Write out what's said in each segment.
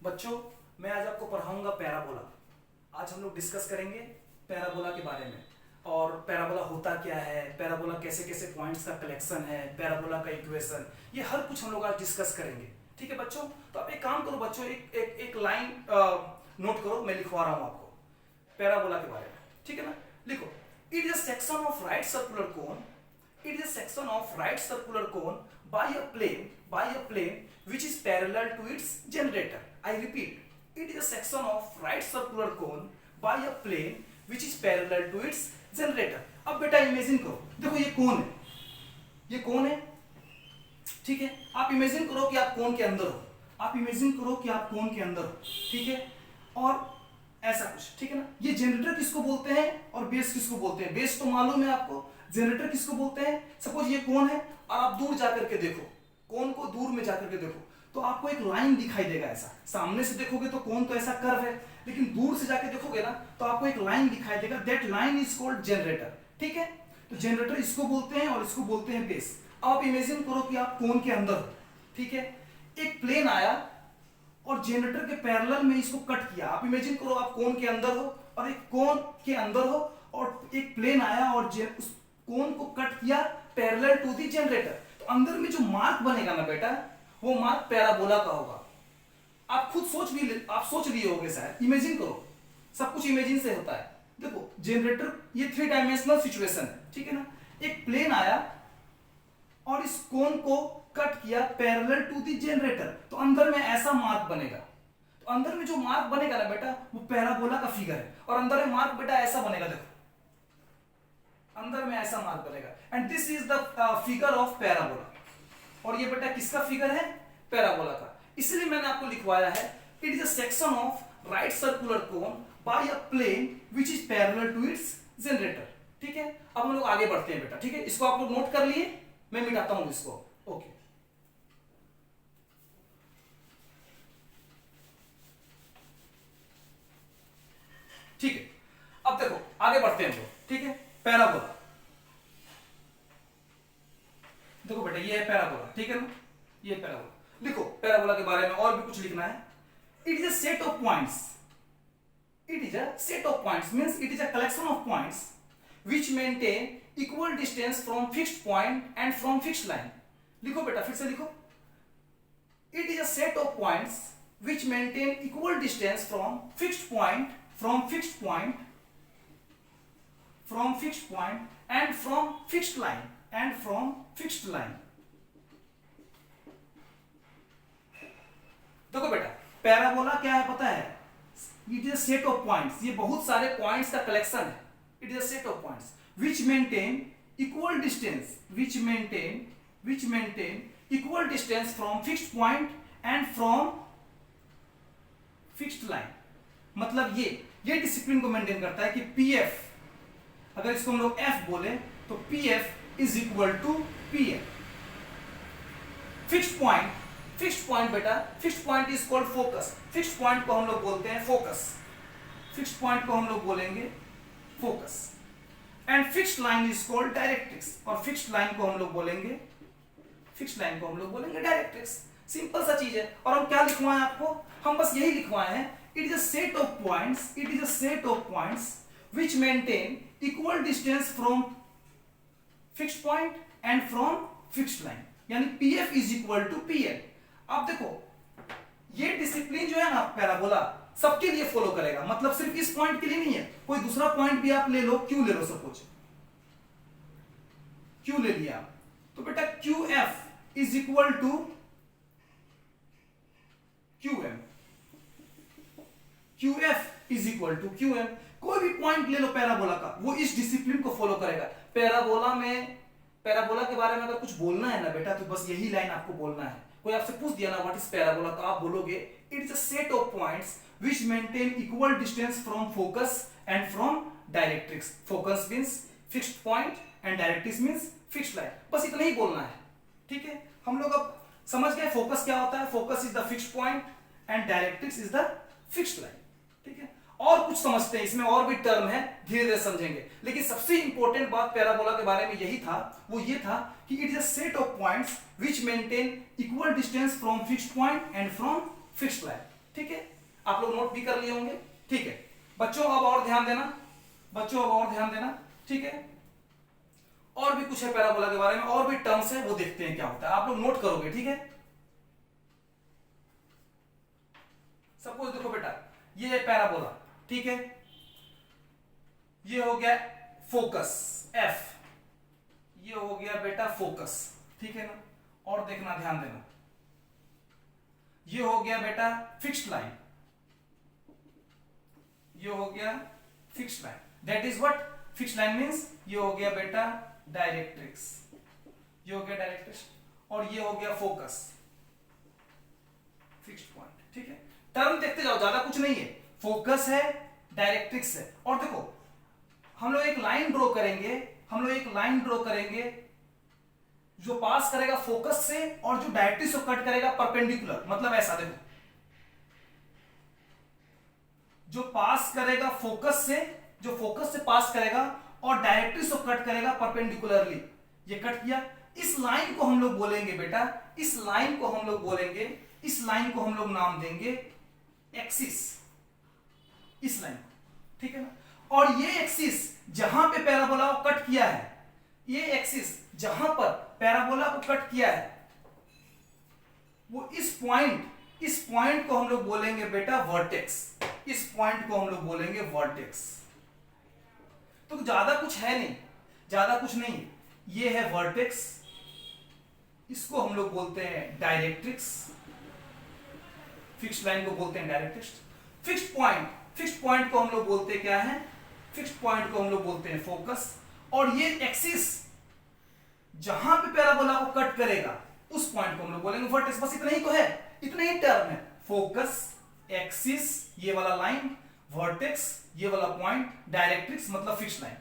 बच्चों, मैं आज आपको पढ़ाऊंगा पैराबोला। आज हम लोग डिस्कस करेंगे पैराबोला के बारे में, और पैराबोला होता क्या है, पैराबोला कैसे कैसे पॉइंट्स का कलेक्शन है, पैराबोला का इक्वेशन, ये हर कुछ हम लोग आज डिस्कस करेंगे। ठीक है बच्चों, तो आप एक काम करो बच्चों, एक लाइन नोट करो, मैं लिखवा रहा हूँ आपको पैराबोला के बारे में। ठीक है ना, लिखो। It is a section of right circular cone, it is a section of right circular cone by a plane which is parallel to its generator. I repeat, it is a section of right circular cone by a plane which is parallel to its generator. अब बेटा imagine करो, देखो ये कोन है, ये कोन है, ठीक है। आप इमेजिन करो कि आप कोन के अंदर हो, आप इमेजिन करो कि आप कोन के अंदर हो, ठीक है। और ऐसा कुछ, ठीक है ना। ये जनरेटर किसको बोलते हैं और बेस किसको बोलते हैं? बेस तो मालूम है आपको, जनरेटर किसको बोलते हैं? सपोज ये कोन है और आप दूर जाकर के देखो, कोन को दूर में जाकर के देखो तो आपको एक लाइन दिखाई देगा। ऐसा सामने से देखोगे तो कोन तो ऐसा कर्व है, लेकिन दूर से जाके देखोगे ना तो आपको एक लाइन दिखाई देगा। That line is called generator, ठीक है। तो जनरेटर इसको बोलते हैं और इसको बोलते हैं बेस। अब आप इमेजिन करो कि आप कोन के अंदर हो, ठीक है। एक प्लेन आया और जनरेटर के पैरेलल में इसको कट किया। आप इमेजिन करो आप कोन के अंदर हो और एक कोन के अंदर हो और एक प्लेन आया और उस कोन को कट किया पैरेलल टू दी जनरेटर। तो अंदर में जो मार्क बनेगा ना बेटा, वो मार्क पैराबोला का होगा। आप खुद सोच लिए होगे शायद, इमेजिन करो, सब कुछ इमेजिन से होता है। देखो जनरेटर, ये 3 डायमेंशनल सिचुएशन है, ठीक है ना। एक प्लेन आया और इस कोन को कट किया पैरेलल टू दी जनरेटर, तो अंदर में ऐसा मार्क बनेगा। तो अंदर में जो मार्क बनेगा ना बेटा, वो पैराबोला का फिगर है। और अंदर में मार्क बेटा ऐसा बनेगा, देखो अंदर में ऐसा मार्क बनेगा। And this is the figure of parabola. और ये बेटा किसका फिगर है? पैराबोला का। इसलिए मैंने आपको लिखवाया है, it is a section of right circular cone by a plane which is parallel to its generator. ठीक है, अब हम लोग आगे बढ़ते हैं बेटा, ठीक है। इसको आप लोग नोट कर लिए, मैं मिटाता हूं इसको। ओके, ठीक है। अब देखो आगे बढ़ते हैं हम लोग, ठीक है। पैराबोला, देखो बेटा ये है पैराबोला, ठीक है ना, ये पैराबोला। लिखो पैराबोला के बारे में और भी कुछ लिखना है। It is a set of points, it is a set of points means it is a collection of points which maintain equal distance from fixed point and from fixed line. लिखो बेटा, फिर से लिखो। It is a set of points which maintain equal distance from fixed point from fixed point and from fixed line देखो बेटा parabola क्या है पता है? It is a set of points, ये बहुत सारे पॉइंट्स का कलेक्शन है। It is a set of points which maintain equal distance from fixed point and from fixed line। मतलब ये डिसिप्लिन को मेंटेन करता है कि पीएफ, अगर इसको हम लोग एफ बोले तो PF is equal to PF. Fixed point बेटा, fixed point is called focus. Fixed point को हम लोग बोलते हैं फोकस, फिक्स्ड पॉइंट को हम लोग बोलेंगे focus. And fixed line is called directrix, और फिक्स्ड लाइन को हम लोग बोलेंगे डायरेक्ट्रिक्स। सिंपल सा चीज है। और हम क्या लिखवाएं आपको? हम बस यही लिखवाए हैं, it is a set of points which maintain equal distance from fixed point and from fixed line, यानी PF is equal to PL। अब देखो ये डिसिप्लिन जो है ना पैराबोला सबके लिए फॉलो करेगा, मतलब सिर्फ इस पॉइंट के लिए नहीं है। कोई दूसरा पॉइंट भी आप ले लो, क्यू ले लो, सपोज क्यू ले लिया, तो बेटा QF is equal to QM, QF is equal to QM। कोई भी पॉइंट ले लो पैराबोला का, वो इस डिसिप्लिन को फॉलो करेगा। पैराबोला के बारे में अगर कुछ बोलना है ना बेटा, तो बस यही लाइन आपको बोलना है। कोई आपसे पूछ दिया ना व्हाट इज पैराबोला, तो आप बोलोगे it is a set of points which maintain equal distance from focus and from directrix. Focus means fixed point and directrix means fixed line. बस इतना ही बोलना है, ठीक है। हम लोग अब समझ गए फोकस क्या होता है। Focus is the fixed point and directrix is the fixed line, ठीक है। और कुछ समझते हैं, इसमें और भी टर्म है, धीरे धीरे समझेंगे। लेकिन सबसे इंपॉर्टेंट बात पैराबोला के बारे में यही था, वो ये था कि it is a set of points which maintain equal distance from fixed point and from fixed line. ठीक है, आप लोग नोट भी कर लिए होंगे। ठीक है बच्चों, अब और ध्यान देना, बच्चों अब और ध्यान देना। ठीक है, और भी कुछ है पैराबोला के बारे में, और भी टर्म्स है, वो देखते हैं क्या होता है, आप लोग नोट करोगे। ठीक है, सपोज देखो बेटा, ये है पैराबोला। ठीक है, ये हो गया फोकस एफ, ये हो गया बेटा फोकस। ठीक है ना, और देखना, ध्यान देना, ये हो गया बेटा फिक्स्ड लाइन, ये हो गया fixed line, that is what fixed line means. ये हो गया बेटा डायरेक्ट्रिक्स, ये हो गया डायरेक्ट्रिक्स, और ये हो गया फोकस फिक्स्ड पॉइंट। ठीक है, टर्म देखते जाओ, ज्यादा कुछ नहीं है, फोकस है, डायरेक्ट्रिक्स है। और देखो हम लोग एक लाइन ड्रॉ करेंगे, हम लोग एक लाइन ड्रॉ करेंगे जो पास करेगा फोकस से और जो डायरेक्ट्रिक्स को कट करेगा परपेंडिकुलर, मतलब ऐसा देखो, जो पास करेगा फोकस से, जो फोकस से पास करेगा और डायरेक्ट्रिक्स को कट करेगा परपेंडिकुलरली, ये कट किया। इस लाइन को हम लोग बोलेंगे बेटा, इस लाइन को हम लोग बोलेंगे, इस लाइन को हम लोग नाम देंगे एक्सिस, इस लाइन को। ठीक है ना, और ये एक्सिस जहां पे पैराबोला को कट किया है, ये एक्सिस जहां पर पैराबोला को कट किया है, वो इस पॉइंट को हम लोग बोलेंगे बेटा वर्टेक्स, इस पॉइंट को हम लोग बोलेंगे वर्टेक्स। तो ज्यादा कुछ है नहीं, ज्यादा कुछ नहीं, ये है वर्टेक्स, इसको हम लोग बोलते हैं डायरेक्ट्रिक्स, फिक्स्ड लाइन को बोलते हैं डायरेक्ट्रिक्स। फिक्स्ड पॉइंट को हम लोग बोलते हैं क्या है, फिक्स्ड पॉइंट को हम लोग बोलते हैं फोकस, और ये एक्सिस जहां पे पैराबोला को कट करेगा उस पॉइंट को हम लोग बोलेंगे वर्टेक्स। बस इतना ही तो है, इतना ही टर्म है, फोकस, एक्सिस ये वाला लाइन, वर्टेक्स ये वाला पॉइंट, डायरेक्ट्रिक्स मतलब फिक्स्ड लाइन,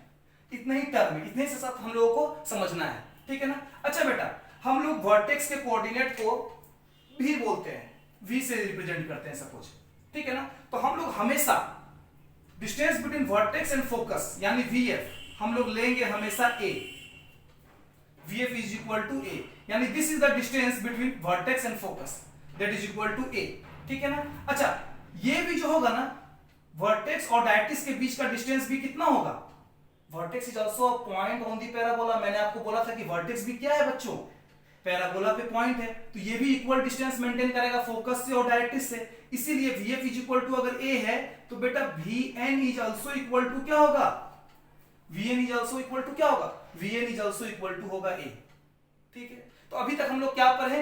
इतना ही टर्म है, इतने से साथ हम लोगों को समझना है। ठीक है ना, अच्छा बेटा, हम लोग वर्टेक्स के कोऑर्डिनेट को भी बोलते हैं, v से रिप्रेजेंट करते हैं सपोज। ठीक है ना, तो हम लोग हमेशा distance between vertex and focus यानी vf हम लोग लेंगे हमेशा a, vf is equal to a, यानी this is the distance between vertex and focus, that is equal to a। ठीक है ना, अच्छा ये भी जो होगा ना, वर्टेक्स और डायरेक्ट्रिक्स के बीच का डिस्टेंस भी कितना होगा, vertex is also a point on the parabola. मैंने आपको बोला था कि वर्टेक्स भी क्या है बच्चों, पैराबोला पे पॉइंट है, तो ये भी इक्वल डिस्टेंस मेंटेन करेगा फोकस से और डायरेक्ट्रिक्स से, इसीलिए vf इज इक्वल टू अगर a है तो बेटा vn is also equal to क्या होगा, vn is also equal to क्या होगा, vn is also equal to होगा a। ठीक है, तो अभी तक हम लोग क्या पढ़े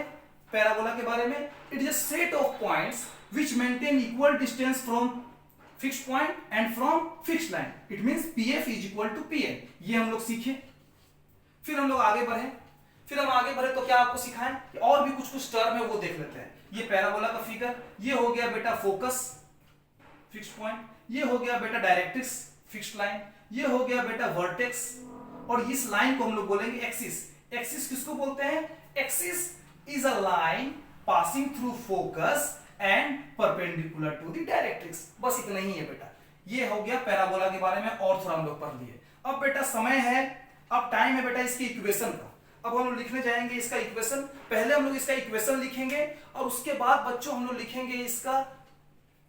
पैराबोला के बारे में, it is a set of points which maintain equal distance from fixed point and from fixed line, it means pf is equal to pn, ये हम लोग सीखे। फिर हम लोग आगे बढ़े, फिर हम आगे बढ़े तो क्या आपको सिखाएं कि और भी कुछ टर्म है वो देख लेते हैं। ये पैराबोला का फिगर, ये हो गया बेटा फोकस फिक्स्ड पॉइंट, ये हो गया बेटा डायरेक्ट्रिक्स फिक्स्ड लाइन, ये हो गया बेटा वर्टेक्स, और इस लाइन को हम लोग बोलेंगे एक्सिस। एक्सिस किसको बोलते हैं, axis is a line passing through focus and perpendicular to the directrix. बस इतना ही है बेटा, ये हो गया पैराबोला के बारे में, और थोड़ा हम लोग पढ़ लिए। अब बेटा समय है, अब टाइम है बेटा इसकी इक्वेशन का। अब हम लोग लिखने जाएंगे इसका इक्वेशन, पहले हम लोग इसका इक्वेशन लिखेंगे और उसके बाद बच्चों हम लोग लिखेंगे इसका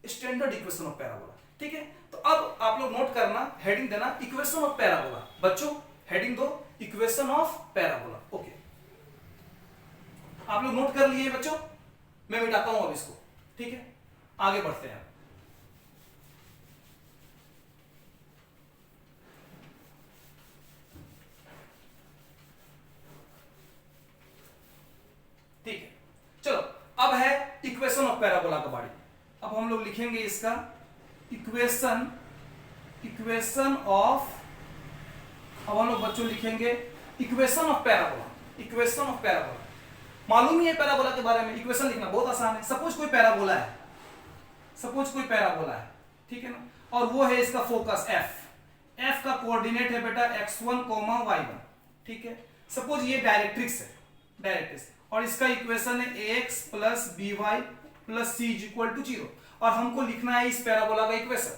स्टैंडर्ड इक्वेशन ऑफ पैराबोला। ठीक है, तो अब आप लोग नोट करना, हेडिंग देना इक्वेशन ऑफ पैराबोला। बच्चों हेडिंग दो इक्वेशन ऑफ पैराबोला। ओके, आप लोग नोट कर लिए बच्चों, मैं मिटाता हूं अब इसको। ठीक है, आगे बढ़ते हैं। ठीक है, चलो अब है इक्वेशन ऑफ पैराबोला का बारी। अब हम लोग लिखेंगे इसका इक्वेशन ऑफ, अब हम लोग बच्चों लिखेंगे equation of parabola. Equation of parabola मालूम ही है पैराबोला के बारे में, इक्वेशन लिखना बहुत आसान है। सपोज कोई पैराबोला है, सपोज कोई पैराबोला है, ठीक है ना, और वो है इसका फोकस f का कोऑर्डिनेट है बेटा x1, y1। ठीक है, सपोज ये डायरेक्ट्रिक्स है, डायरेक्ट्रिक्स, और इसका इक्वेशन है ax plus by plus c is equal to 0, और हमको लिखना है इस पैराबोला का इक्वेशन,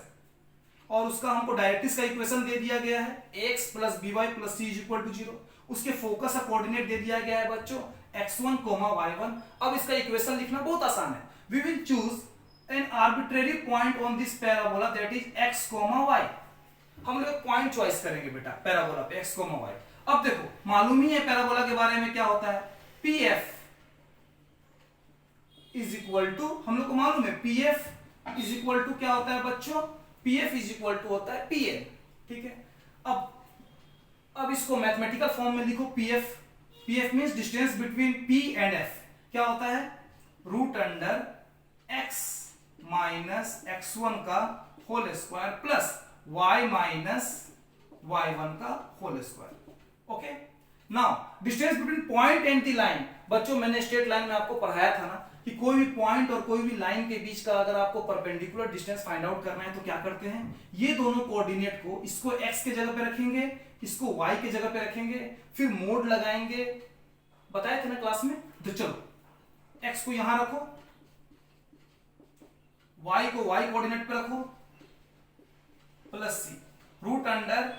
और उसका हमको डायरेक्ट्रिक्स का इक्वेशन दे दिया गया है x plus by plus c is equal to 0। उसके फोकस का कोऑर्डिनेट दे दिया गया है बच्चों x1, y1। अब इसका इक्वेशन लिखना बहुत आसान है, we will choose an arbitrary point on this parabola that is x, y। हम लोग पॉइंट चॉइस करेंगे बेटा पैराबोला पे x, y। अब देखो मालूम ही है पैराबोला के बारे में क्या होता है, PF इज इक्वल टू, हम लोग को मालूम है PF इज इक्वल टू क्या होता है बच्चों, PF इज इक्वल टू होता है PN। ठीक है, अब इसको मैथमेटिकल फॉर्म में लिखो, PF means distance between P and F क्या होता है, root under x minus x1 का whole square plus y minus y1 का whole square. Okay, now distance between point and the line. बच्चों मैंने स्ट्रेट लाइन में आपको पढ़ाया था ना कि कोई भी पॉइंट और कोई भी लाइन के बीच का अगर आपको परपेंडिकुलर डिस्टेंस फाइंड आउट करना है तो क्या करते हैं, ये दोनों कोऑर्डिनेट को, इसको x के जगह पे रखेंगे, इसको y के जगह पे रखेंगे, फिर मोड लगाएंगे, बताए थे ना क्लास में। तो चलो x को यहां रखो, y को y कोऑर्डिनेट पे रखो, plus c root under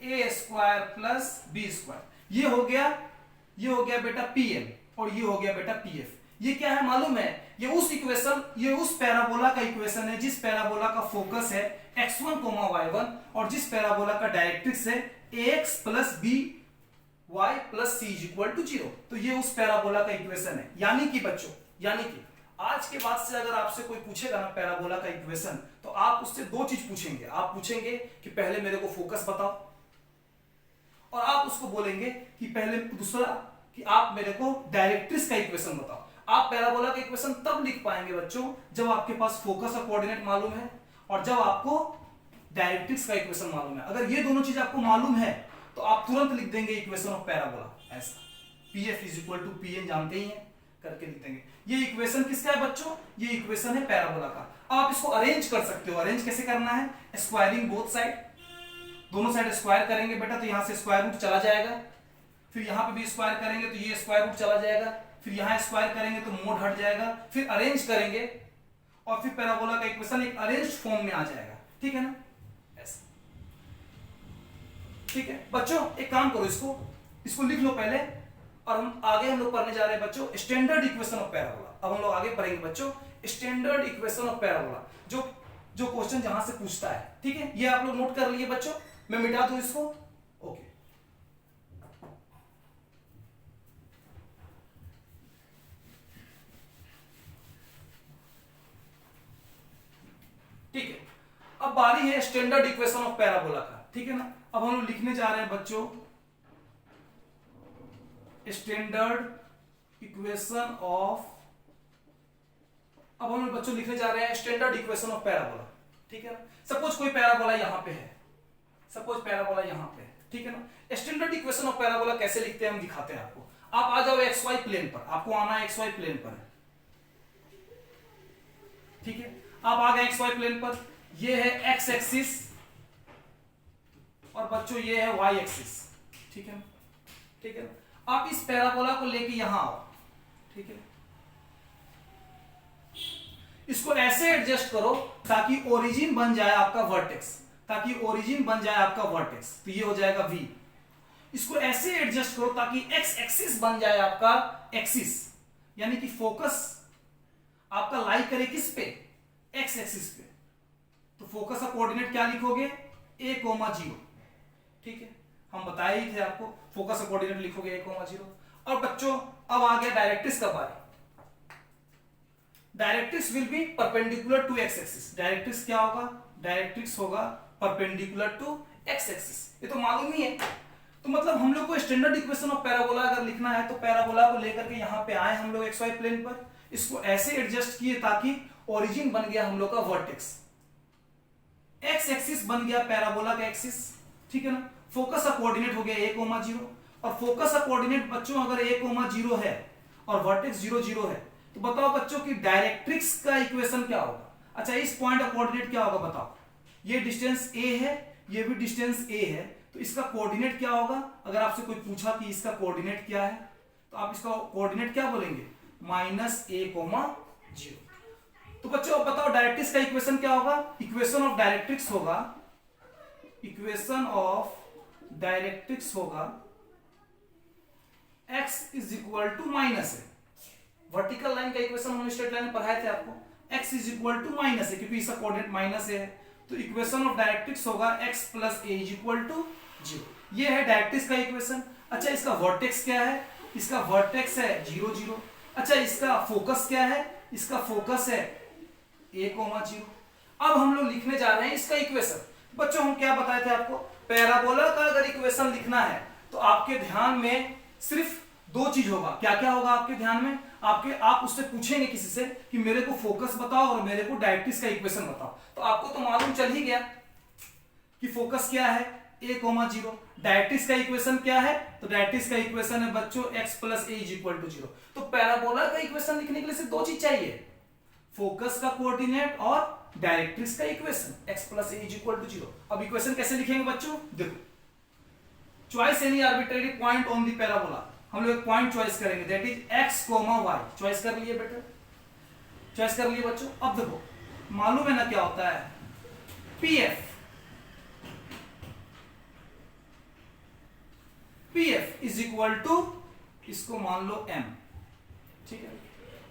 a square plus b square. ये हो गया बेटा Pn और ये हो गया बेटा PF। ये क्या है मालूम है, ये उस पैराबोला का इक्वेशन है जिस पैराबोला का फोकस है x1, y1 और जिस पैराबोला का डायरेक्ट्रिक्स है ax plus b y plus c is equal to 0। तो ये उस पैराबोला का इक्वेशन है। यानी कि बच्चों, आज के बाद से अगर आपसे कोई पूछेगा ना पैराबोला का इक्वेशन, तो आप उससे दो चीज पूछेंगे। आप पूछेंगे कि पहले मेरे को फोकस बताओ, और आप उसको बोलेंगे कि पहले दूसरा कि आप मेरे को डायरेक्ट्रिक्स का इक्वेशन बताओ। आप पैराबोला का इक्वेशन तब लिख पाएंगे बच्चों जब आपके पास फोकस और कोऑर्डिनेट मालूम है और जब आपको डायरेक्ट्रिक्स का इक्वेशन मालूम है। अगर ये दोनों चीज आपको मालूम है तो आप तुरंत लिख देंगे इक्वेशन ऑफ पैराबोला ऐसा, PF is equal to PN जानते ही हैं, करके लिख देंगे। ये इक्वेशन किसका है बच्चों, ये इक्वेशन है पैराबोला का। आप इसको अरेंज कर सकते हो। अरेंज कैसे करना है, स्क्वायरिंग बोथ साइड, दोनों साइड स्क्वायर करेंगे बेटा तो यहां से स्क्वायर रूट चला जाएगा, फिर यहां पे भी स्क्वायर करेंगे तो ये स्क्वायर रूट चला जाएगा, फिर यहां स्क्वायर करेंगे तो मोड हट जाएगा, फिर अरेंज करेंगे और फिर पैराबोला का इक्वेशन एक अरेंज्ड फॉर्म में आ जाएगा। ठीक है ना, ऐसा। ठीक है बच्चों, एक काम करो, इसको लिख लो पहले, और हम लोग पढ़ने जा रहे हैं बच्चों स्टैंडर्ड इक्वेशन ऑफ पैराबोला। अब हम लोग आगे पढ़ेंगे बच्चों स्टैंडर्ड इक्वेशन ऑफ पैराबोला, जो क्वेश्चन जहां से पूछता है। ठीक है, ये आप लोग नोट कर लिए बच्चों, मैं मिटा दूं इसको। ओके, ठीक है, अब बारी है स्टैंडर्ड इक्वेशन ऑफ पैराबोला का। ठीक है ना, अब हम लोग लिखने जा रहे हैं बच्चों स्टैंडर्ड इक्वेशन ऑफ, अब हम लोग बच्चों लिखने जा रहे हैं स्टैंडर्ड इक्वेशन ऑफ पैराबोला। ठीक है ना, सपोज कोई पैराबोला यहां पे है, ठीक है ना। स्टैंडर्ड इक्वेशन ऑफ पैराबोला कैसे लिखते हैं हम दिखाते हैं आपको। आप आ जाओ XY प्लेन पर, आपको आना है XY प्लेन पर। ठीक है, आप आ गए XY प्लेन पर, ये है X एक्सिस और बच्चों ये है Y एक्सिस। ठीक है ना, आप इस पैराबोला को लेके यहां आओ। ठीक है, इसको ऐसे एडजस्ट करो ताकि ओरिजिन बन जाए आपका वर्टेक्स, तो ये हो जाएगा V। इसको ऐसे एडजस्ट करो ताकि X एक्सिस बन जाए आपका एक्सिस, यानी कि फोकस आपका लाई करे किस पे, X एक्सिस पे। तो फोकस का कोऑर्डिनेट क्या लिखोगे, A, 0। ठीक है, हम बताए ही थे आपको, फोकस का कोऑर्डिनेट लिखोगे A, 0। और बच्चों अब आ गया डायरेक्ट्रिक्स का बारी। Directrix will be perpendicular to X axis. Directrix क्या होगा, डायरेक्ट्रिक्स होगा परपेंडिकुलर टू X एक्सिस, ये तो मालूम ही है। तो मतलब हम लोग को स्टैंडर्ड इक्वेशन ऑफ पैराबोला अगर लिखना है तो पैराबोला को लेकर के यहां पे आए हम लोग XY प्लेन पर, इसको ऐसे एडजस्ट किए ताकि ओरिजिन बन गया हम लोग का वर्टेक्स, X एक्सिस बन गया पैराबोला का एक्सिस। ठीक है ना, फोकस का कोऑर्डिनेट हो गया A, 0। और फोकस का कोऑर्डिनेट बच्चों अगर A, 0 है और वर्टेक्स 0, 0 है, तो बताओ बच्चों कि डायरेक्ट्रिक्स का इक्वेशन क्या होगा। अच्छा, इस पॉइंट का कोऑर्डिनेट क्या होगा बताओ। ये डिस्टेंस A है, ये भी डिस्टेंस A है, तो इसका कोऑर्डिनेट क्या होगा। अगर आपसे कोई पूछा कि इसका कोऑर्डिनेट क्या है तो आप इसका कोऑर्डिनेट क्या बोलेंगे, -A, 0। तो बच्चों अब बताओ डायरेक्ट्रिक्स का इक्वेशन क्या होगा। इक्वेशन ऑफ डायरेक्ट्रिक्स होगा x is equal to -a। Vertical line का इक्वेशन हम स्ट्रेट लाइन में पढ़ाए थे आपको, x is equal to minus है, क्योंकि इसका कोऑर्डिनेट माइनस है, तो इक्वेशन ऑफ डायरेक्ट्रिक्स होगा x plus a is equal to 0। ये है डायरेक्ट्रिक्स का इक्वेशन। अच्छा, इसका वर्टेक्स क्या है? इसका वर्टेक्स है 0 0। अच्छा, इसका फोकस क्या है? इसका फोकस है a, 0। अब हम लोग लिखने जा रहे हैं इसका इक्वेशन। बच्चों हम क्या बताए थे आपको, पैराबोला का अगर इक्वेशन लिखना है तो आपके ध्यान में सिर्फ दो चीज होगा। क्या क्या होगा आपके ध्यान में? आप उससे पूछेंगे किसी से कि मेरे को फोकस बताओ और मेरे को डायरेक्ट्रिक्स का इक्वेशन बताओ, तो आपको तो मालूम चल ही गया कि फोकस क्या है, a, 0। डायरेक्ट्रिक्स का इक्वेशन क्या है? तो डायरेक्ट्रिक्स का इक्वेशन है बच्चों x plus a is equal to 0। तो पैराबोला का इक्वेशन लिखने के लिए सिर्फ दो चीज चाहिए, फोकस का कोऑर्डिनेट और डायरेक्ट्रिक्स का equation x plus a is equal to 0। अब इक्वेशन कैसे लिखेंगे बच्चों? देखो, choice any arbitrary point on the parabola. हम लोग एक पॉइंट चॉइस करेंगे, that is x, y। Choice कर लिए बेटा, चॉइस कर लिए बच्चों। अब देखो, मालूम है ना क्या होता है, pf इज इक्वल टू, इसको मान लो m, ठीक है।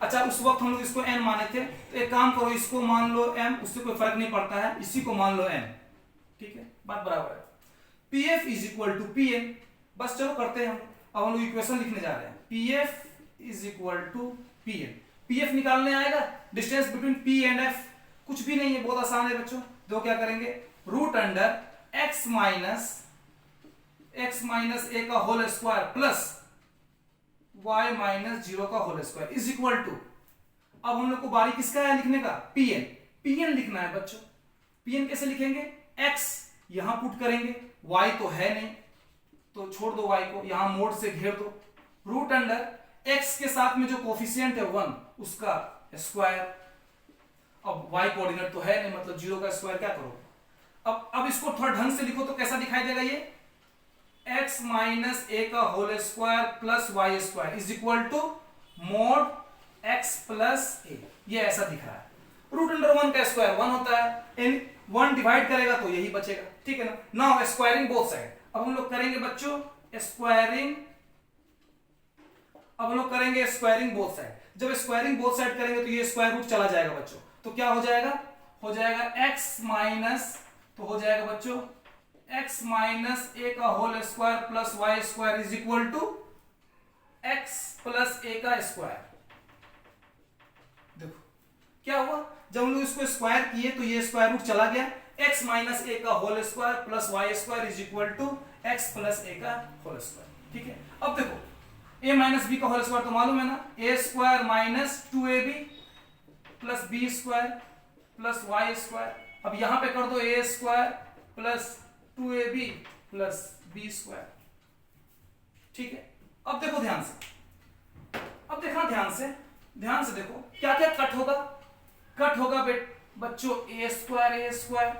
अच्छा, उस वक्त हम लोग इसको n माने थे, तो एक काम करो, इसको मान लो m, उससे कोई फर्क नहीं पड़ता है, इसी को मान लो n, ठीक है, बात बराबर है। pf is equal to pn, बस चलो करते हैं हम। अब हम लोग इक्वेशन लिखने जा रहे हैं, pf is equal to pn। pf निकालने आएगा, distance between p and f, कुछ भी नहीं है, बहुत आसान है बच्चों। तो क्या करेंगे, root under x minus a का whole square plus y minus 0 का whole square is equal to, अब हम लोग को बारी किसका है लिखने का, pn लिखना है बच्चों। pn कैसे लिखेंगे, x यहां पुट करेंगे, y तो है नहीं तो छोड़ दो, y को यहां मोड से घेर दो, रूट अंडर x के साथ में जो कोफिशिएंट है 1 उसका स्क्वायर। अब y कोऑर्डिनेट तो है नहीं, मतलब 0 का स्क्वायर क्या करो। अब इसको थोड़ा ढंग से लिखो तो कैसा दिखाई देगा, ये x माइनस a का whole square plus Y square is equal to mod x plus a, ये ऐसा दिख रहा है। रूट अंडर 1 का स्क्वायर 1 होता है, 1 डिवाइड करेगा तो यही बचेगा, ठीक है ना। नाउ स्क्वायरिंग बोथ साइड, अब हम लोग करेंगे बच्चों स्क्वायरिंग, अब हम लोग करेंगे स्क्वायरिंग बोथ साइड। जब स्क्वायरिंग बोथ साइड करेंगे तो ये स्क्वायर रूट चला जाएगा बच्चों, तो क्या हो जाएगा, हो जाएगा x माइनस, तो हो जाएगा बच्चों x माइनस a का whole square plus Y square is equal to x plus a का स्क्वायर। देखो क्या हुआ, जब हम लोग इसको स्क्वायर किए तो ये स्क्वायर रूट चला गया, x माइनस a का whole square plus Y square is equal to x plus a का होल स्क्वायर, ठीक है। अब देखो a माइनस b का होल स्क्वायर तो मालूम है ना, a square minus 2ab plus b square plus Y square. अब यहां पे कर दो a square plus 2ab plus b square, ठीक है। अब देखो ध्यान से, अब देखना ध्यान से देखो क्या क्या कट होगा, कट होगा बच्चों a स्क्वायर,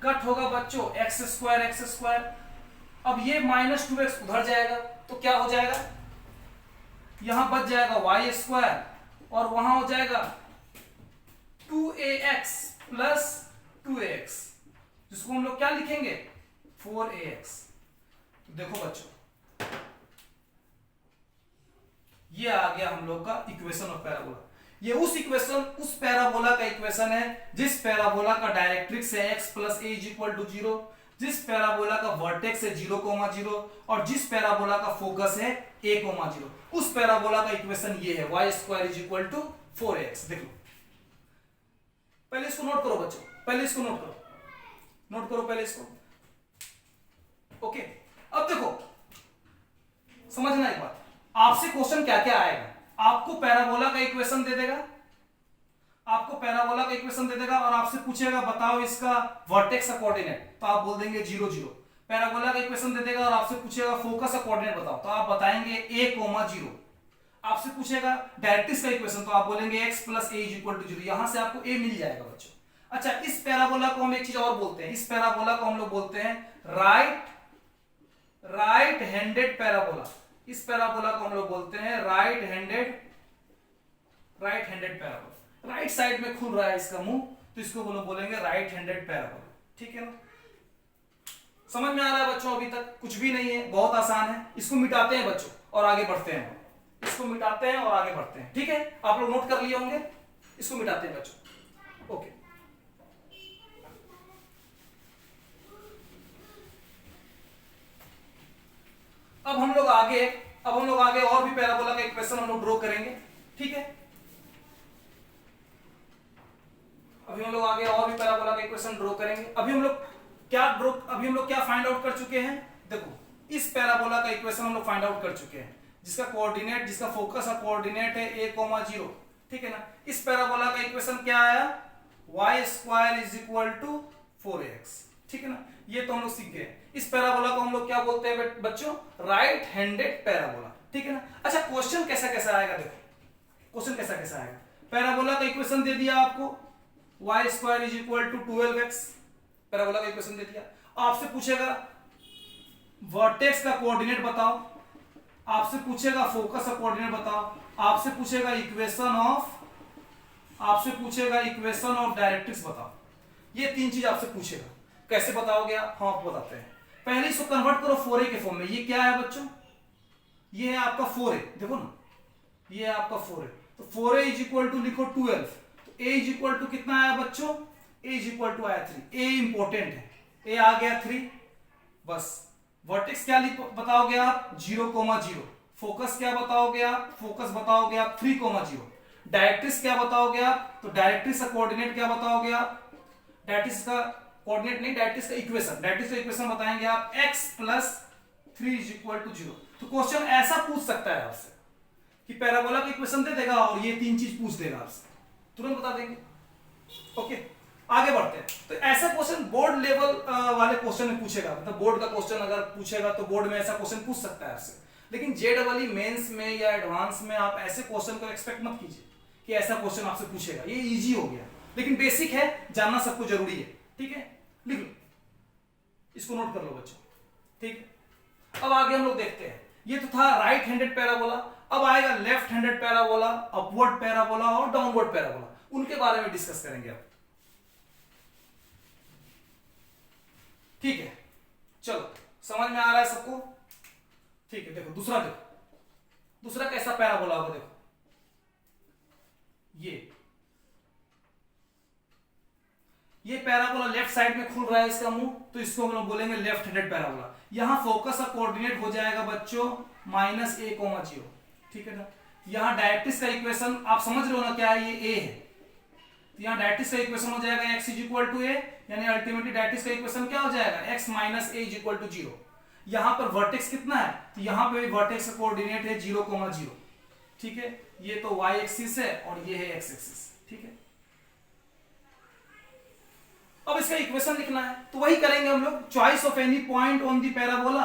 कट होगा बच्चों x स्क्वायर। अब ये माइनस 2x उधर जाएगा तो क्या हो जाएगा, यहां बच जाएगा y स्क्वायर और वहां हो जाएगा 2ax प्लस 2ax, जिसको हम लोग क्या लिखेंगे 4ax। तो देखो बच्चों, ये आ गया हम लोग का इक्वेशन ऑफ पैराबोला। ये उस पैराबोला का इक्वेशन है जिस पैराबोला का डायरेक्ट्रिक्स है x plus a is equal to 0, जिस पैराबोला का वर्टेक्स है 0, 0 और जिस पैराबोला का फोकस है a, 0। उस पैराबोला का इक्वेशन ये है y square is equal to 4ax। देखो पहले इसको नोट करो बच्चों, पहले इसको नोट करो पहले इसको, ओके। अब देखो समझना एक बात, आपसे क्वेश्चन क्या क्या आएगा, आपको पैराबोला का इक्वेशन दे देगा, और आपसे पूछेगा बताओ इसका वर्टेक्स का कोऑर्डिनेट, तो आप बोल देंगे 0, 0। पैराबोला का इक्वेशन दे देगा और आपसे पूछेगा फोकस का कोऑर्डिनेट बताओ, तो आप बताएंगे a, 0। आपसे पूछेगा डायरेक्ट्रिक्स का इक्वेशन, तो आप बोलेंगे x plus a is equal to 0। यहां से आपको a मिल जाएगा बच्चों। अच्छा, इस पैराबोला को हम एक चीज और बोलते हैं, इस पैराबोला को हम लोग बोलते हैं राइट हैंडेड पैराबोला। इस पैराबोला को हम लोग बोलते हैं right handed parabola. Right side में खुल रहा है इसका मुंह, तो इसको हम लोग बोलेंगे राइट हैंडेड पैराबोला, ठीक है ना। समझ में आ रहा है बच्चों, अभी तक कुछ भी नहीं है, बहुत आसान है। इसको मिटाते हैं बच्चों और आगे बढ़ते हैं, ठीक है। आप लोग नोट कर लिए होंगे, इसको मिटाते हैं बच्चों। ओके। अब हम लोग आगे और भी पैराबोला का इक्वेशन हम लोग ड्रॉ करेंगे, ठीक है। अभी हम लोग आगे और भी पैराबोला का इक्वेशन ड्रॉ करेंगे। अभी हम लोग क्या फाइंड आउट कर चुके हैं, देखो इस पैराबोला का इक्वेशन हम लोग फाइंड आउट कर चुके हैं, जिसका फोकस और कोऑर्डिनेट है a,0, ठीक है ना। इस पैराबोला का इक्वेशन क्या आया, y² = 4ax, ठीक है ना। ये तो हम लोग सीख गए। इस पैराबोला को हम लोग क्या बोलते हैं बच्चों, राइट हैंडेड पैराबोला, ठीक है ना। अच्छा क्वेश्चन कैसा आएगा, देखो क्वेश्चन कैसा आएगा। पैराबोला का इक्वेशन दे दिया आपको, y² = 12x, पैराबोला का इक्वेशन दे दिया। आपसे पूछेगा वर्टेक्स का कोऑर्डिनेट बताओ, आपसे पूछेगा फोकस का कोऑर्डिनेट बताओ, आपसे पूछेगा इक्वेशन ऑफ डायरेक्ट्रिक्स बताओ। ये 3 चीज आपसे पूछेगा। कैसे बताओगे आप, हम आपको बताते हैं। पहले इसको कन्वर्ट करो 4a के फॉर्म में। ये क्या है बच्चों, ये है आपका 4a, देखो ना, ये है आपका 4a। तो 4a = लिखो 12, तो a = कितना आया बच्चों, a = आया 3। a इंपॉर्टेंट है, a आ गया 3, बस। वर्टेक्स क्या बताओगे आप, 0,0। फोकस क्या बताओगे आप, फोकस बताओगे आप 3,0। डायरेक्ट्रिक्स क्या बताओगे आप, तो डायरेक्ट्रिक्स का कोऑर्डिनेट क्या बताओगे आप, डायरेक्ट्रिक्स का कोऑर्डिनेट नहीं, डायरेक्ट्रिक्स का इक्वेशन बताएंगे आप, x + 3 = 0। तो क्वेश्चन ऐसा पूछ सकता है आपसे कि पैराबोला का इक्वेशन दे देगा और ये 3 चीज पूछ देगा आपसे, तुरंत बता देंगे। ओके, आगे बढ़ते हैं। तो ऐसा क्वेश्चन बोर्ड लेवल वाले क्वेश्चन में पूछेगा, मतलब बोर्ड का क्वेश्चन अगर पूछेगा तो बोर्ड में ऐसा क्वेश्चन पूछ सकता है आपसे। लेकिन JEE मेंस में या एडवांस में आप ऐसे क्वेश्चन को एक्सपेक्ट मत कीजिए कि ऐसा क्वेश्चन आपसे पूछेगा। ये इजी हो गया, लेकिन बेसिक है, जानना सबको जरूरी है, ठीक है। लिख लो, इसको नोट कर लो बच्चों, ठीक है। अब आगे हम लोग देखते हैं, ये तो था राइट हैंडेड पैराबोला। अब आएगा left handed parabola, upward parabola और डाउनवर्ड पैराबोला। उनके बारे में डिस्कस करेंगे अब, ठीक है। चलो, समझ में आ रहा है सबको, ठीक है। देखो दूसरा कैसा पैराबोला होगा, देखो ये पैराबोला लेफ्ट साइड में खुल रहा है इसका मुंह, तो इसको हम लोग बोलेंगे लेफ्ट हैंडेड पैराबोला। यहां फोकस का कोऑर्डिनेट हो जाएगा बच्चों -a,0, ठीक है ना। यहां डायरेक्ट्रिक्स का इक्वेशन आप समझ रहे हो ना, क्या है, ये a है, तो यहां डायरेक्ट्रिक्स का इक्वेशन हो जाएगा x = a, यानी अल्टीमेटली डायरेक्ट्रिक्स का इक्वेशन क्या हो जाएगा, x - a = 0। यहां पर वर्टेक्स कितना है, तो यहां पे भी वर्टेक्स का कोऑर्डिनेट है 0,0, ठीक है। ये तो y एक्सिस है और ये है x एक्सिस, ठीक है। अब इसका इक्वेशन लिखना है, तो वही करेंगे हम लोग, choice of any point on the parabola,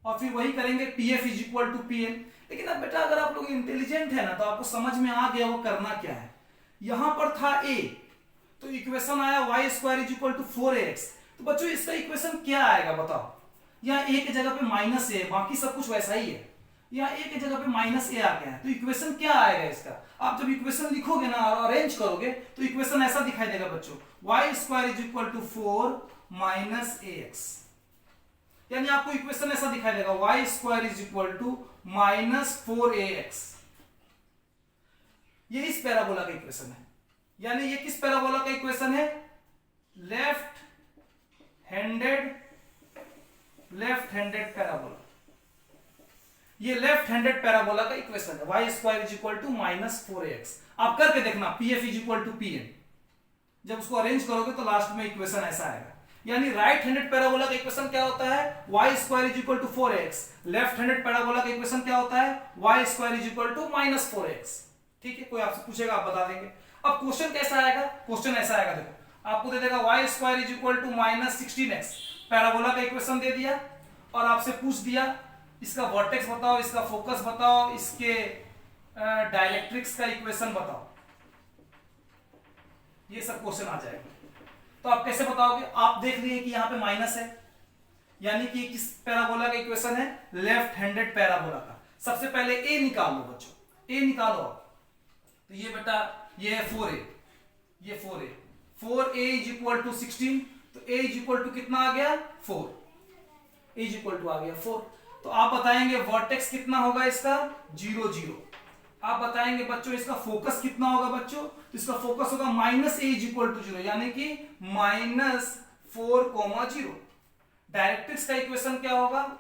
और फिर वही करेंगे PF = PN। लेकिन अब बेटा अगर आप लोग इंटेलिजेंट है ना, तो आपको समझ में आ गया वो करना क्या है। यहां पर था a, तो इक्वेशन आया y² = 4ax। तो बच्चों इसका इक्वेशन क्या आएगा बताओ, यहाँ a की जगह पे -a, बाकी सब कुछ वैसा ही है, यहाँ a की जगह पे -a आ गया है, तो इक्वेशन क्या आएगा इसका। आप जब इक्वेशन लिखोगे ना और अरेंज करोगे तो इक्वेशन ऐसा दिखाई देगा बच्चों, y² = 4 - ax, यानी आपको इक्वेशन ऐसा दिखाई देगा, y² = -4ax। ये इस पैराबोला का इक्वेशन है, यानी ये किस पैराबोला का इक्वेशन है, लेफ्ट हैंडेड पैराबोला। ये लेफ्ट हैंडेड पैराबोला का इक्वेशन है, y² = -4ax। आप करके देखना, PF = PN, जब उसको अरेंज करोगे तो लास्ट में इक्वेशन ऐसा आएगा। यानी राइट हैंडेड पैराबोला का इक्वेशन क्या होता है, y² = 4ax। Left handed parabola का इक्वेशन क्या होता है, y² = -4ax, ठीक है। कोई आपसे पूछेगा आप बता देंगे। अब क्वेश्चन कैसा आएगा, क्वेश्चन ऐसा आएगा, देखो आपको दे देगा y² = -16x, पैराबोला का इक्वेशन दे दिया और आपसे पूछ दिया इसका वर्टेक्स बताओ, इसका फोकस बताओ, इसके डायरेक्ट्रिक्स का इक्वेशन बताओ, ये सब क्वेश्चन आ जाएगा। तो आप कैसे बताओगे, आप देख लिए कि यहाँ पे माइनस है, यानी कि किस पैराबोला का इक्वेशन है, लेफ्ट हैंडेड पैराबोला का। सबसे पहले a निकाल लो बच्चों, a निकालो आप, तो ये बेटा ये है 4a, ये 4a 4a = 16, तो a = कितना आ गया 4, a = आ गया 4। तो आप बताएंगे वर्टेक्स कितना होगा इसका 0 0। आप बताएंगे बच्चों इसका फोकस कितना होगा बच्चों, तो इसका फोकस होगा -a=0 यानी कि -4,0। डायरेक्ट्रिक्स का इक्वेशन क्या होगा,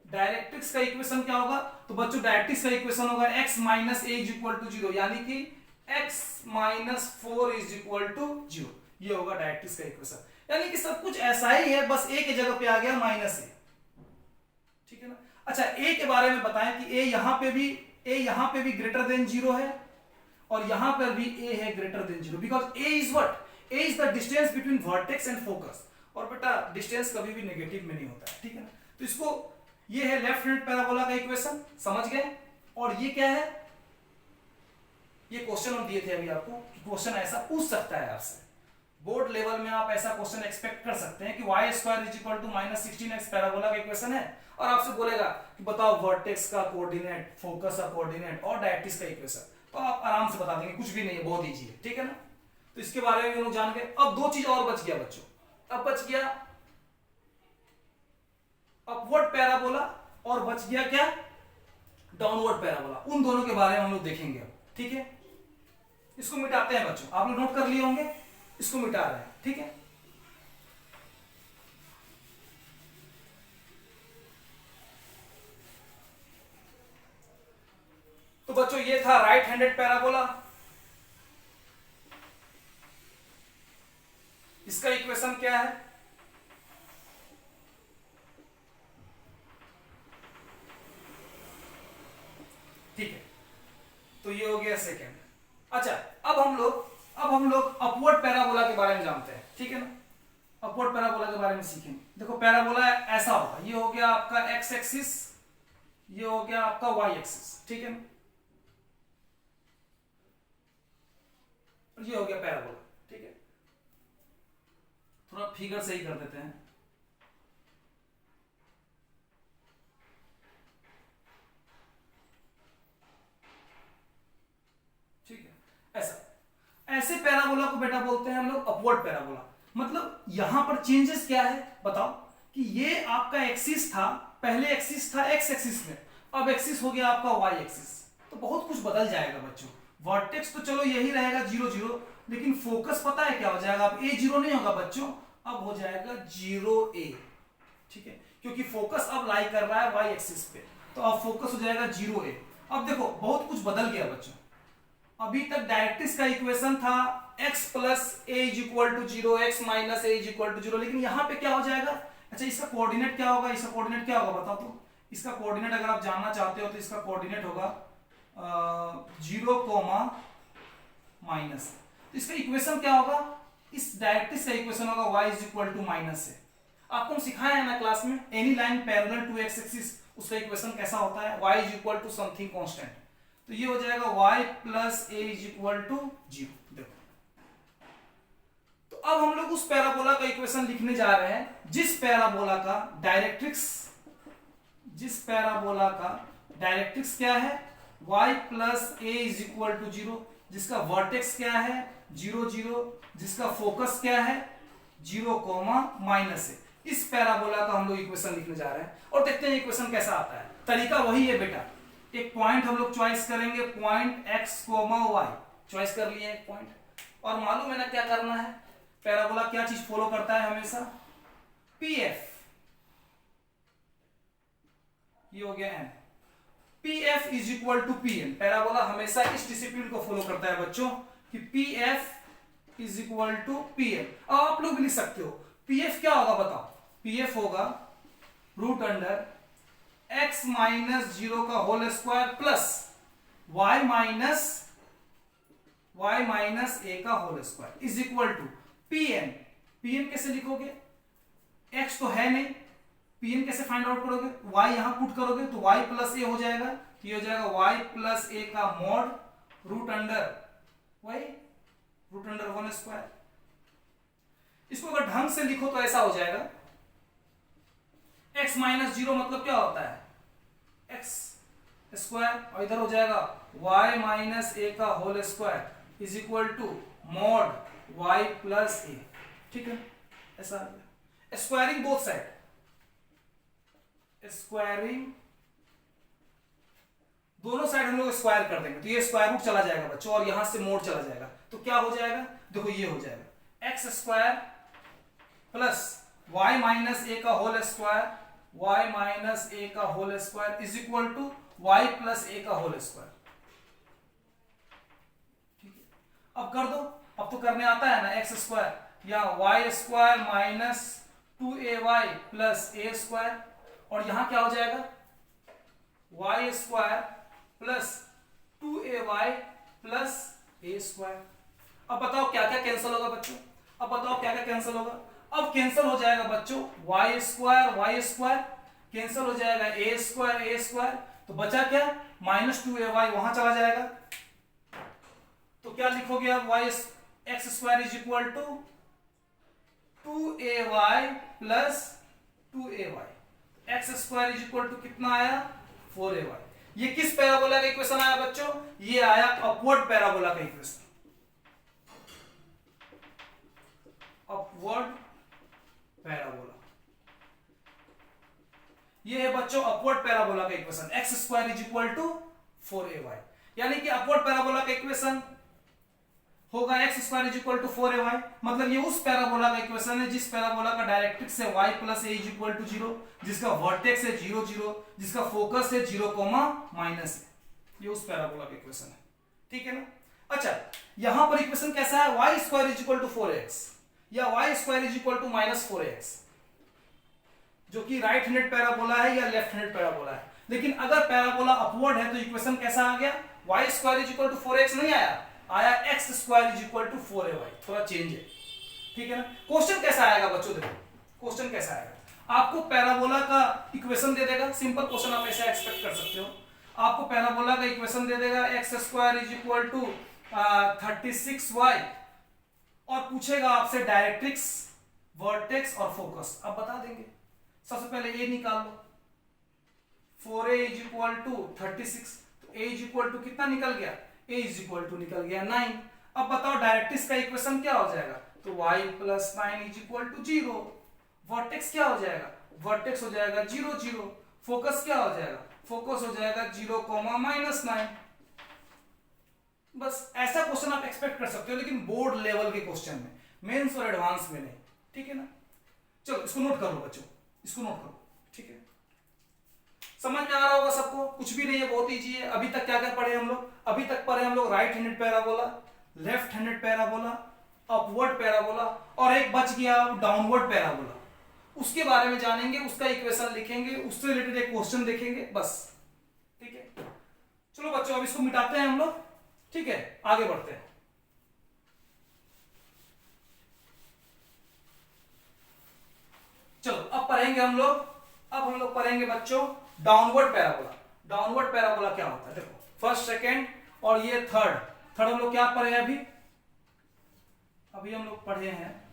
डायरेक्ट्रिक्स का इक्वेशन क्या होगा, तो बच्चों डायरेक्ट्रिक्स का इक्वेशन होगा x a=0 यानी कि x -4 0। ये होगा डायरेक्ट्रिक्स का इक्वेशन, यानी कि सब कुछ ऐसा ही है, बस a की जगह पे आ गया -a। ठीक है ना। अच्छा a के बारे में बताएं कि a यहां पे भी ग्रेटर देन 0 है और यहां पर भी a है greater than 0, because a is what, a is the distance between vertex and focus. और बेटा डिस्टेंस कभी भी नेगेटिव में नहीं होता है, ठीक है ना। तो इसको, ये है लेफ्ट हैंड पैराबोला का इक्वेशन, समझ गए। और ये क्या है, ये क्वेश्चन हम दिए थे अभी आपको कि क्वेश्चन ऐसा पूछ सकता है आपसे बोर्ड लेवल में, आप ऐसा क्वेश्चन एक्सपेक्ट कर सकते हैं कि y² = -16x पैराबोला का इक्वेशन है और आपसे बोलेगा कि बताओ वर्टेक्स का कोऑर्डिनेट, फोकस का कोऑर्डिनेट और डायरेक्ट्रिक्स का इक्वेशन, तो आप आराम से बता देंगे, कुछ भी नहीं है, बहुत इजी है, ठीक है ना। तो इसके बारे में हम लोग जान गए। अब दो चीज और बच गया बच्चों, अब बच गया अपवर्ड पैराबोला और बच गया क्या, डाउनवर्ड पैराबोला। उन दोनों के बारे में हम लोग देखेंगे अब, ठीक है। इसको मिटाते हैं बच्चों, आप लोग नोट कर लिए होंगे, इसको मिटा रहे हैं, ठीक है। तो बच्चों ये था राइट हैंडेड पैराबोला, इसका इक्वेशन क्या है, ठीक है। तो ये हो गया सेकेंड। अच्छा अब हम लोग अपवर्ड पैराबोला के बारे में जानते हैं, ठीक है ना। अपवर्ड पैराबोला के बारे में सीखेंगे। देखो पैराबोला ऐसा होगा, ये हो गया आपका एक्स एक्सिस, ये हो गया आपका वाई एक्सिस, ठीक है ना। ये हो गया पैराबोला, ठीक है। थोड़ा फिगर सही कर देते हैं, ठीक है। ऐसे पैराबोला को बेटा बोलते हैं हम लोग अपवर्ड पैराबोला। मतलब यहां पर चेंजेस क्या है बताओ, कि ये आपका एक्सिस था, पहले एक्सिस था एक्स एक्सिस में, अब एक्सिस हो गया आपका वाई एक्सिस, तो बहुत कुछ बदल जाएगा बच्चों। वर्टेक्स तो चलो यही रहेगा 0 0, लेकिन फोकस पता है क्या हो जाएगा, अब a0 नहीं होगा बच्चों, अब हो जाएगा 0a, ठीक है, क्योंकि फोकस अब लाई कर रहा है वाई एक्सिस पे, तो अब फोकस हो जाएगा 0a। अब देखो बहुत कुछ बदल गया बच्चों, अभी तक डायरेक्ट्रिक्स का इक्वेशन था x + a = 0, x - a = 0, लेकिन यहां पे क्या हो जाएगा, अच्छा इसका कोऑर्डिनेट क्या होगा, इसका कोऑर्डिनेट क्या होगा बताओ तो। इसका कोऑर्डिनेट अगर आप जानना चाहते हो तो इसका कोऑर्डिनेट होगा 0, माइनस। तो इसका इक्वेशन क्या होगा, इस डायरेक्ट्रिक्स का इक्वेशन होगा y = -a। आपको हम सिखाया है ना क्लास में, any line parallel to x axis, उसका इक्वेशन कैसा होता है, y = समथिंग कांस्टेंट, तो ये हो जाएगा y + a = 0। देखो तो अब हम लोग उस पैराबोला का इक्वेशन लिखने जा रहे हैं जिस पैराबोला का डायरेक्ट्रिक्स क्या है, y + a = 0, जिसका वर्टेक्स क्या है 0 0, जिसका फोकस क्या है 0, -a। इस पैराबोला का हम लोग इक्वेशन लिखने जा रहे हैं और देखते हैं इक्वेशन कैसा आता है। तरीका वही है बेटा, एक पॉइंट हम लोग चॉइस करेंगे, पॉइंट x, y चॉइस कर लिए एक पॉइंट, और मालूम है ना क्या करना है, पैराबोला क्या चीज फॉलो करता है हमेशा, PF, ये हो गया n, PF = PN। पैराबोला हमेशा इस डिसिप्लिन को फॉलो करता है बच्चों कि PF = PN। अब आप लोग भी लिख सकते हो, PF क्या होगा बताओ, PF होगा √x - 0 का whole square plus y - a का whole square is equal to PN। PN कैसे लिखोगे, x तो है नहीं, PN कैसे फाइंड आउट करोगे, y यहां पुट करोगे तो y + a हो जाएगा, ये हो जाएगा y + a का मॉड √y होल स्क्वायर। इसको अगर ढंग से लिखो तो ऐसा हो जाएगा, x - 0 मतलब क्या होता है x² और इधर हो जाएगा y - a का whole square is equal to mod y + a, ठीक है, ऐसा आ गया। स्क्वायरिंग बोथ साइड, स्क्वायरिंग, दोनों साइड हम लोग स्क्वायर कर देंगे तो ये स्क्वायर रूट चला जाएगा बच्चों और यहां से मोड चला जाएगा तो क्या हो जाएगा, देखो ये हो जाएगा X square plus Y minus A का whole square, Y minus A का whole square is equal to Y plus A का होल स्क्वायर। ठीक है, अब कर दो, अब तो करने आता है ना, एक्स स्क्वायर या Y square minus 2ay plus A square और यहां क्या हो जाएगा Y square plus 2ay plus A square. अब बताओ क्या क्या कैंसिल होगा बच्चों, अब बताओ क्या क्या कैंसिल होगा, अब कैंसिल हो जाएगा बच्चों वाई स्क्वायर कैंसिल हो जाएगा ए स्क्वायर तो बचा क्या माइनस 2ay वहां चला जाएगा तो क्या लिखोगे आप Y X square is equal to 2ay plus 2ay, X square is equal to कितना आया 4ay। ये किस पैराबोला का इक्वेशन आया बच्चों, ये आया अपवर्ड पैराबोला का इक्वेशन, अपवर्ड पैराबोला, ये है बच्चों अपवर्ड पैराबोला का equation X square is equal to 4ay। यानी कि अपवर्ड पैराबोला का इक्वेशन होगा X square is equal to 4ay, मतलब ये उस पैराबोला का इक्वेशन है जिस पैराबोला का डायरेक्ट्रिक्स है y plus A is equal to 0, जिसका वर्टेक्स है 0 0, जिसका फोकस है 0 माइनस है, ये उस पैराबोला का इक्वेशन है। ठीक है ना, अच्छा यहां पर इक्वेशन कैसा है y square is equal to 4x या y square is equal to minus 4x, जो कि राइट हैंडेड पैराबोला है या लेफ्ट हैंडेड पैराबोला है। लेकिन अगर पैराबोला अपवर्ड है तो इक्वेशन कैसा आ गया, y square is equal to 4x नहीं आया X square is equal to 4ay, थोड़ा चेंज है। ठीक है ना, क्वेश्चन कैसा आएगा बच्चों, देखो क्वेश्चन कैसा आएगा, आपको पैराबोला का इक्वेशन दे देगा, सिंपल क्वेश्चन आप ऐसे एक्सपेक्ट कर सकते हो, आपको पैराबोला का इक्वेशन दे देगा X square is equal to 36y और पूछेगा आपसे डायरेक्ट्रिक्स, वर्टेक्स और फोकस, अब बता देंगे। सबसे पहले ए निकाल लो, 4a इज इक्वल टू 36 तो a इज इक्वल टू कितना निकल गया, a इज इक्वल टू निकल गया 9। अब बताओ डायरेक्ट्रिक्स का इक्वेशन क्या हो जाएगा, तो y plus 9 is equal to 0, vertex क्या हो जाएगा, वर्टेक्स हो जाएगा 0 0, फोकस क्या हो जाएगा, फोकस हो जाएगा 0 माइनस 9। बस ऐसा क्वेश्चन आप एक्सपेक्ट कर सकते हो, लेकिन बोर्ड लेवल के क्वेश्चन में, मेंस और एडवांस में नहीं। ठीक है ना, चलो इसको नोट कर लो बच्चों, इसको नोट करो। ठीक है, समझ में आ रहा होगा सबको, कुछ भी नहीं है, बहुत इजी है। अभी तक क्या क्या पढ़े हम लोग, अभी तक पढ़े हम लोग right handed parabola, left handed parabola, upward parabola और एक बच गया डाउनवर्ड पैराबोला, उसके बारे में जानेंगे, उसका इक्वेशन लिखेंगे, उससे रिलेटेड एक क्वेश्चन देखेंगे बस। ठीक है, चलो बच्चों अब इसको मिटाते हैं हम लोग। ठीक है, आगे बढ़ते हैं। चलो अब पढ़ेंगे हम लोग, अब हम लोग पढ़ेंगे बच्चों डाउनवर्ड पैराबोला। डाउनवर्ड पैराबोला क्या होता है, देखो फर्स्ट सेकेंड और ये थर्ड हम लोग क्या पढ़े हैं, अभी हम लोग पढ़े हैं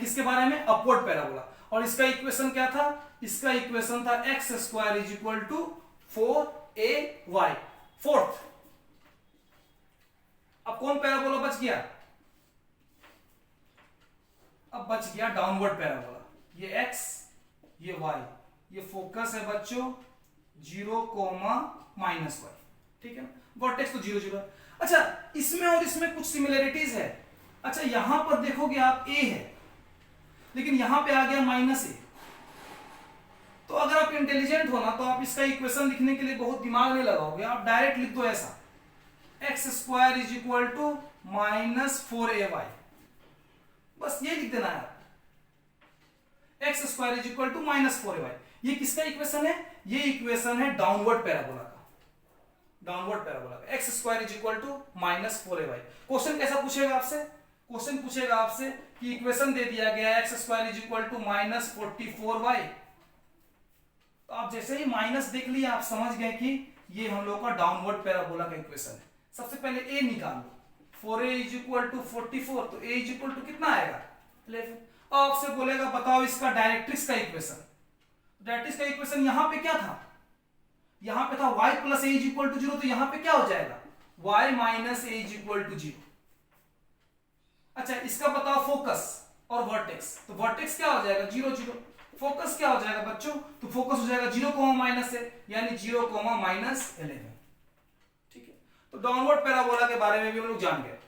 किसके बारे में, अपवर्ड पैराबोला। और इसका इक्वेशन क्या था, इसका इक्वेशन था X square is equal to 4ay, fourth. अब कौन पैराबोला बच गया, अब बच गया डाउनवर्ड पैराबोला, ये x ये y, ये फोकस है बच्चों 0 माइनस y। ठीक है, वर्टेक्स तो 0 0। अच्छा इसमें और इसमें कुछ सिमिलरिटीज है। अच्छा यहां पर देखोगे आप a है, लेकिन यहां पे आ गया माइनस a, तो अगर आप इंटेलिजेंट हो ना तो आप इसका इक्वेशन लिखने के लिए बहुत दिमाग नहीं लगाओगे, आप डायरेक्ट लिख दो ऐसा, X square is equal to minus 4ay, बस ये लिख देना है, X square is equal to minus 4ay। ये किसका इक्वेशन है, ये इक्वेशन है डाउनवर्ड पैराबोला का, डाउनवर्ड पैराबोला का, X square is equal to minus 4ay। Question कैसा पूछेगा आपसे, क्वेश्चन पूछेगा आपसे कि इक्वेशन दे दिया गया X square is equal to minus 44y, तो आप जैसे ही माइनस देख लिया आप समझ गए कि ये हम लोग का डाउनवर्ड पैराबोला का इक्वेशन है। सबसे पहले a निकाल लो, 4a इज इक्वल टू 44, तो a इज इक्वल टू कितना आएगा 11। आपसे बोलेगा बताओ इसका डायरेक्ट्रिक्स का इक्वेशन, डायरेक्ट्रिक्स का इक्वेशन यहां पे क्या था, यहां पे था y plus a is equal to 0, तो यहां पे क्या हो जाएगा y minus a is equal to 0। अच्छा, इसका बताओ फोकस और वर्टेक्स। तो वर्टेक्स क्या हो जाएगा 0 0, फोकस क्या हो जाएगा बच्चों, तो फोकस हो जाएगा 0 माइनस है, यानी 0 माइनस 11। ठीक है, तो डाउनवर्ड पैराबोला के बारे में भी हम लोग जान गए।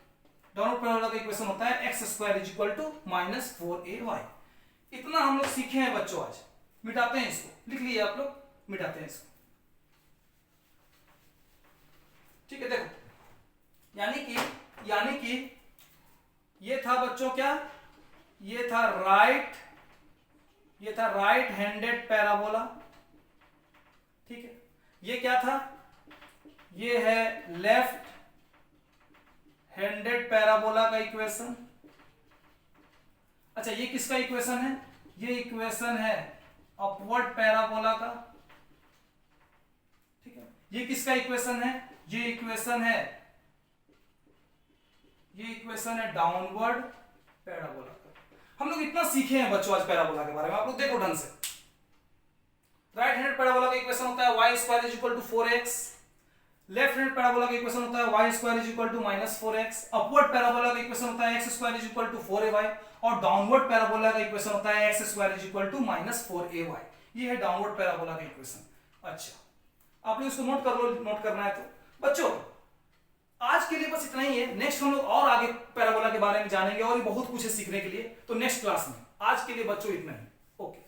डाउनवर्ड पैराबोला का इक्वेशन होता है X square is equal to minus 4ay। इतना हम लोग सीखे हैं बच्चों आज। मिटाते हैं इसको, लिख लिए आप लोग, मिटाते हैं इसको। ठीक है, देखो यानी कि ये था बच्चों क्या, ये था राइट हैंडेड पैराबोला। ठीक है, ये क्या था, ये है लेफ्ट हैंडेड पैराबोला का इक्वेशन। अच्छा, ये किसका इक्वेशन है, ये इक्वेशन है अपवर्ड पैराबोला का। ठीक है, ये किसका इक्वेशन है, ये इक्वेशन है डाउनवर्ड पैराबोला का। हम लोग इतना सीखे हैं बच्चों आज पैराबोला के बारे में, आप लोग देखो ढंग से। राइट हैंडेड पैराबोला का इक्वेशन होता है y square is equal to 4x। Left hand parabola का इक्वेशन होता है y square is equal to minus 4x। Upward parabola का इक्वेशन होता है x square is equal to 4ay। और डाउनवर्ड पैराबोला का इक्वेशन होता है x square is equal to minus 4ay। ये है डाउनवर्ड पैराबोला का इक्वेशन। अच्छा, आप लोग इसको नोट कर लो, नोट करना है तो। बच्चों आज के लिए बस इतना ही है। नेक्स्ट हम लोग और आगे पैराबोला के बारे में जानेंगे और भी बहुत कुछ है सीखने के लिए, तो नेक्स्ट क्लास में। आज के लिए बच्चों इतना ही। ओके।